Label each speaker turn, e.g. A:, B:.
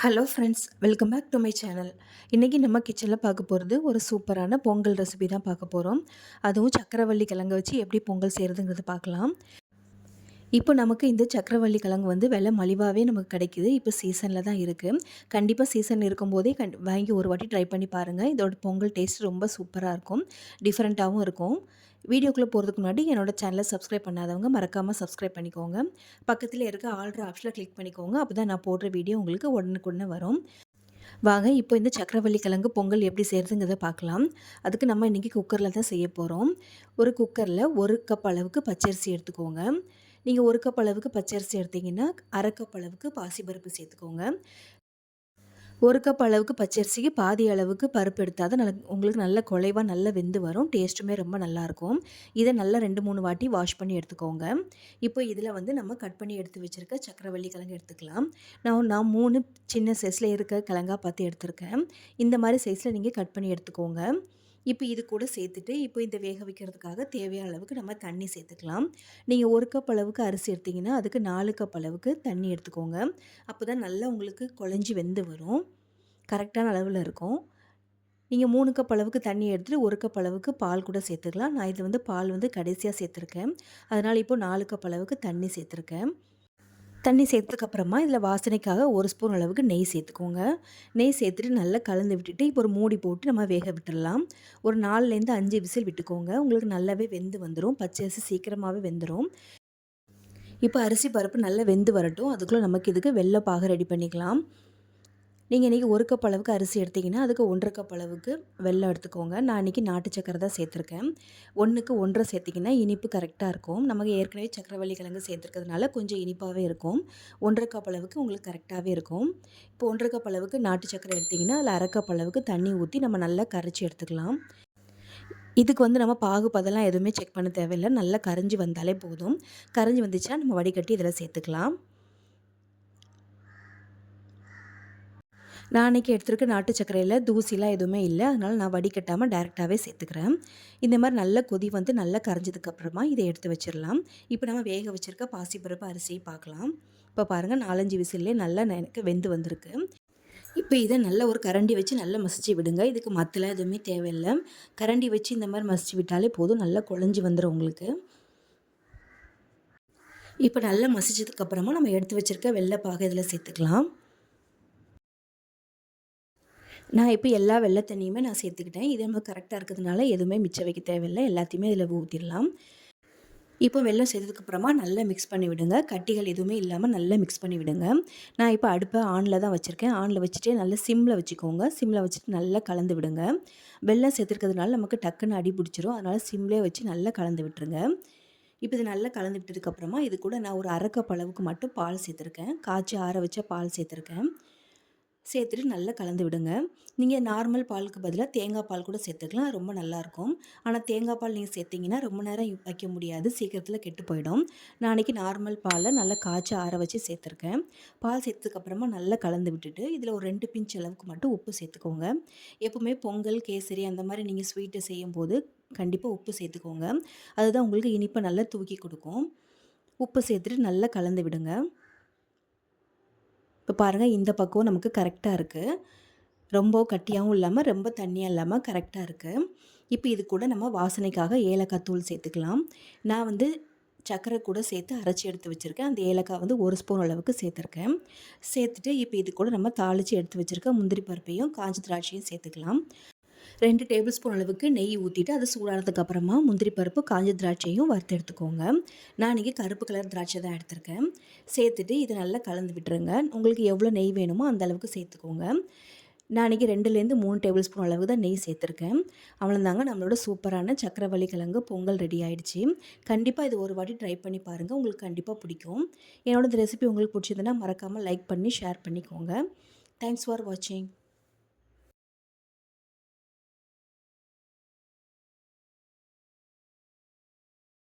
A: Hello friends, welcome back to my channel. இன்றைக்கி நம்ம கிச்சனில் பார்க்க போகிறது ஒரு சூப்பரான பொங்கல் ரெசிபி தான் பார்க்க போகிறோம். அதுவும் சக்கரவள்ளி கிழங்கு வச்சு எப்படி பொங்கல் செய்கிறதுங்கிறது பார்க்கலாம். இப்போ நமக்கு இந்த சக்கரவள்ளி கிழங்கு விலை மலிவாகவே நமக்கு கிடைக்கிது. இப்போ சீசனில் தான் இருக்குது. கண்டிப்பாக சீசன் இருக்கும்போதே வாங்கி ஒரு வாட்டி ட்ரை பண்ணி பாருங்கள். இதோட பொங்கல் டேஸ்ட் ரொம்ப சூப்பராக இருக்கும், டிஃப்ரெண்ட்டாகவும் இருக்கும். வீடியோக்குள்ளே போகிறதுக்கு முன்னாடி என்னோடய சேனலை சப்ஸ்கிரைப் பண்ணாதவங்க மறக்காமல் சப்ஸ்கிரைப் பண்ணிக்கோங்க. பக்கத்தில் இருக்க ஆல்ரெடி ஆப்ஷனில் கிளிக் பண்ணிக்கோங்க. அப்போ தான் நான் போடுற வீடியோ உங்களுக்கு உடனுக்குடனே வரும். வாங்க இப்போ இந்த சக்கரவள்ளி கிழங்கு பொங்கல் எப்படி செய்கிறதுங்கிறத பார்க்கலாம். அதுக்கு நம்ம இன்றைக்கி குக்கரில் தான் செய்ய போகிறோம். ஒரு குக்கரில் 1 கப் அளவுக்கு பச்சரிசி எடுத்துக்கோங்க. நீங்கள் 1 கப் அளவுக்கு பச்சரிசி எடுத்திங்கன்னா 1/2 கப் அளவுக்கு பாசிப்பருப்பு சேர்த்துக்கோங்க. 1 கப் அளவுக்கு பச்சரிசிக்கு பாதி அளவுக்கு பருப்பு எடுத்தால் தான் உங்களுக்கு நல்ல குழைவாக நல்லா வெந்து வரும். டேஸ்ட்டுமே ரொம்ப நல்லாயிருக்கும். இதை நல்லா 2-3 வாட்டி வாஷ் பண்ணி எடுத்துக்கோங்க. இப்போ இதில் நம்ம கட் பண்ணி எடுத்து வச்சுருக்க சக்கரவள்ளி கிழங்கு எடுத்துக்கலாம். நான் 3 சின்ன சைஸில் இருக்க கிழங்கா பார்த்து எடுத்திருக்கேன். இந்த மாதிரி சைஸில் நீங்கள் கட் பண்ணி எடுத்துக்கோங்க. இப்போ இது கூட சேர்த்துட்டு இப்போ இந்த வேக வைக்கிறதுக்காக தேவையான அளவுக்கு நம்ம தண்ணி சேர்த்துக்கலாம். நீங்கள் 1 கப் அளவுக்கு அரிசி எடுத்திங்கன்னா அதுக்கு 4 கப் அளவுக்கு தண்ணி எடுத்துக்கோங்க. அப்போ தான் நல்லா உங்களுக்கு குழஞ்சி வெந்து வரும். கரெக்டான அளவில் இருக்கும். நீங்கள் 3 கப் அளவுக்கு தண்ணி எடுத்துகிட்டு 1 கப் அளவுக்கு பால் கூட சேர்த்துக்கலாம். நான் இது பால் கடைசியாக சேர்த்துருக்கேன். அதனால் இப்போது 4 கப் அளவுக்கு தண்ணி சேர்த்துருக்கேன். தண்ணி சேர்த்ததுக்கப்புறமா இதில் வாசனைக்காக 1 ஸ்பூன் அளவுக்கு நெய் சேர்த்துக்கோங்க. நெய் சேர்த்துட்டு நல்லா கலந்து விட்டுட்டு இப்போ ஒரு மூடி போட்டு நம்ம வேக விட்டுடலாம். ஒரு 4லேருந்து 5 விசில் விட்டுக்கோங்க. உங்களுக்கு நல்லாவே வெந்து வந்துடும். பச்சை அரிசி சீக்கிரமாகவே வெந்துடும். இப்போ அரிசி பருப்பு நல்லா வெந்து வரட்டும். அதுக்குள்ளே நமக்கு இதுக்கு வெல்ல பாகு ரெடி பண்ணிக்கலாம். நீங்கள் இன்றைக்கி 1 கப் அளவுக்கு அரிசி எடுத்திங்கன்னா அதுக்கு 1/2 கப் அளவுக்கு வெல்லம் எடுத்துக்கோங்க. நான் இன்றைக்கி நாட்டு சக்கரை தான் சேர்த்துருக்கேன். 1க்கு 1/2 சேர்த்திங்கன்னா இனிப்பு கரெக்டாக இருக்கும். நமக்கு ஏற்கனவே சக்கரவள்ளி கிழங்கு சேர்த்துருக்கிறதுனால கொஞ்சம் இனிப்பாகவே இருக்கும். 1/2 கப் அளவுக்கு உங்களுக்கு கரெக்டாகவே இருக்கும். இப்போ 1/2 கப் அளவுக்கு நாட்டு சக்கரை எடுத்திங்கன்னா அதில் 1/2 கப் அளவுக்கு தண்ணி ஊற்றி நம்ம நல்லா கரைச்சி எடுத்துக்கலாம். இதுக்கு நம்ம பாகு பதெல்லாம் எதுவுமே செக் பண்ண தேவையில்லை. நல்லா கரைஞ்சி வந்தாலே போதும். கரைஞ்சி வந்துச்சுன்னா நம்ம வடிகட்டி இதில் சேர்த்துக்கலாம். நான் அன்றைக்கி எடுத்துருக்க நாட்டு சர்க்கரையில் தூசிலாம் எதுவுமே இல்லை. அதனால் நான் வடிகட்டாமல் டேரெக்டாகவே சேர்த்துக்கிறேன். இந்த மாதிரி நல்ல கொதி நல்லா கரைஞ்சதுக்கப்புறமா இதை எடுத்து வச்சிடலாம். இப்போ நம்ம வேக வச்சுருக்க பாசிப்பருப்பு அரிசியை பார்க்கலாம். இப்போ பாருங்கள் 4-5 விசில்லே நல்லா எனக்கு வெந்து வந்திருக்கு. இப்போ இதை நல்லா ஒரு கரண்டி வச்சு நல்லா மசிச்சு விடுங்க. இதுக்கு மத்தெல்லாம் எதுவுமே தேவையில்லை. கரண்டி வச்சு இந்த மாதிரி மசிச்சு விட்டாலே போதும். நல்லா குழஞ்சி வந்துடும் உங்களுக்கு. இப்போ நல்லா மசிச்சதுக்கப்புறமா நம்ம எடுத்து வச்சுருக்க வெள்ளைப்பாகு இதில் சேர்த்துக்கலாம். நான் இப்போ எல்லா வெள்ளை தண்ணியுமே நான் சேர்த்துக்கிட்டேன். இது நம்ம கரெக்டாக இருக்கிறதுனால எதுவுமே மிச்சம் வைக்க தேவையில்லை. எல்லாத்தையுமே இதில் ஊற்றிடலாம். இப்போ வெல்லம் சேர்த்ததுக்கப்புறமா நல்லா மிக்ஸ் பண்ணி விடுங்க. கட்டிகள் எதுவுமே இல்லாமல் நல்லா மிக்ஸ் பண்ணி விடுங்க. நான் இப்போ அடுப்பை ஆனில் தான் வச்சுருக்கேன். ஆனில் வச்சுட்டு நல்லா சிம்மில் வச்சுக்கோங்க. சிம்மில் வச்சுட்டு நல்லா கலந்து விடுங்க. வெல்லம் சேர்த்துருக்கிறதுனால நமக்கு டக்குன்னு அடி பிடிச்சிரும். அதனால் சிம்லேயே வச்சு நல்லா கலந்து விட்டுருங்க. இப்போ இது நல்லா கலந்து விட்டதுக்கப்புறமா இது கூட நான் ஒரு 1/2 கப் அளவுக்கு மட்டும் பால் சேர்த்துருக்கேன். காய்ச்சி ஆற வச்ச பால் சேர்த்துருக்கேன். சேர்த்துட்டு நல்லா கலந்து விடுங்க. நீங்கள் நார்மல் பாலுக்கு பதிலாக தேங்காய் பால் கூட சேர்த்துக்கலாம். ரொம்ப நல்லாயிருக்கும். ஆனால் தேங்காய் பால் நீங்கள் சேர்த்திங்கன்னா ரொம்ப நேரம் வைக்க முடியாது. சீக்கிரத்தில் கெட்டு போயிடும். நான் அன்றைக்கி நார்மல் பாலை நல்லா காய்ச்சி ஆற வச்சு சேர்த்துருக்கேன். பால் சேர்த்ததுக்கப்புறமா நல்லா கலந்து விட்டுட்டு இதில் ஒரு 2 பிஞ்ச் அளவுக்கு மட்டும் உப்பு சேர்த்துக்கோங்க. எப்போவுமே பொங்கல், கேசரி அந்த மாதிரி நீங்கள் ஸ்வீட்டு செய்யும்போது கண்டிப்பாக உப்பு சேர்த்துக்கோங்க. அதுதான் உங்களுக்கு இனிப்பை நல்லா தூக்கி கொடுக்கும். உப்பு சேர்த்துட்டு நல்லா கலந்து விடுங்க. இப்போ பாருங்கள், இந்த பக்கம் நமக்கு கரெக்டாக இருக்குது. ரொம்ப கட்டியாகவும் இல்லாமல் ரொம்ப தண்ணியாக இல்லாமல் கரெக்டாக இருக்குது. இப்போ இது கூட நம்ம வாசனைக்காக ஏலக்காய் தூள் சேர்த்துக்கலாம். நான் சர்க்கரை கூட சேர்த்து அரைச்சி எடுத்து வச்சுருக்கேன். அந்த ஏலக்காய் 1 ஸ்பூன் அளவுக்கு சேர்த்துருக்கேன். சேர்த்துட்டு இப்போ இது கூட நம்ம தாளித்து எடுத்து வச்சுருக்க முந்திரி பருப்பையும் காஞ்ச திராட்சையும் சேர்த்துக்கலாம். 2 டேபிள் ஸ்பூன் அளவுக்கு நெய் ஊற்றிட்டு அது சூடானதுக்கப்புறமா முந்திரி பருப்பு, காஞ்ச திராட்சையும் வறுத்து எடுத்துக்கோங்க. நான் இன்றைக்கி கருப்பு கலர் திராட்சை தான் எடுத்திருக்கேன். சேர்த்துட்டு இதை நல்லா கலந்து விட்டுருங்க. உங்களுக்கு எவ்வளோ நெய் வேணுமோ அந்த அளவுக்கு சேர்த்துக்கோங்க. நான் இன்றைக்கி 2லேருந்து 3 டேபிள் ஸ்பூன் அளவுக்கு தான் நெய் சேர்த்துருக்கேன். அவ்வளோதாங்க, நம்மளோட சூப்பரான சக்கரவள்ளி கிழங்கு பொங்கல் ரெடி ஆகிடுச்சு. கண்டிப்பாக இது ஒரு வாட்டி ட்ரை பண்ணி பாருங்கள். உங்களுக்கு கண்டிப்பாக பிடிக்கும். என்னோட இந்த ரெசிபி உங்களுக்கு பிடிச்சதுன்னா மறக்காமல் லைக் பண்ணி ஷேர் பண்ணிக்கோங்க. தேங்க்ஸ் ஃபார் வாட்சிங்.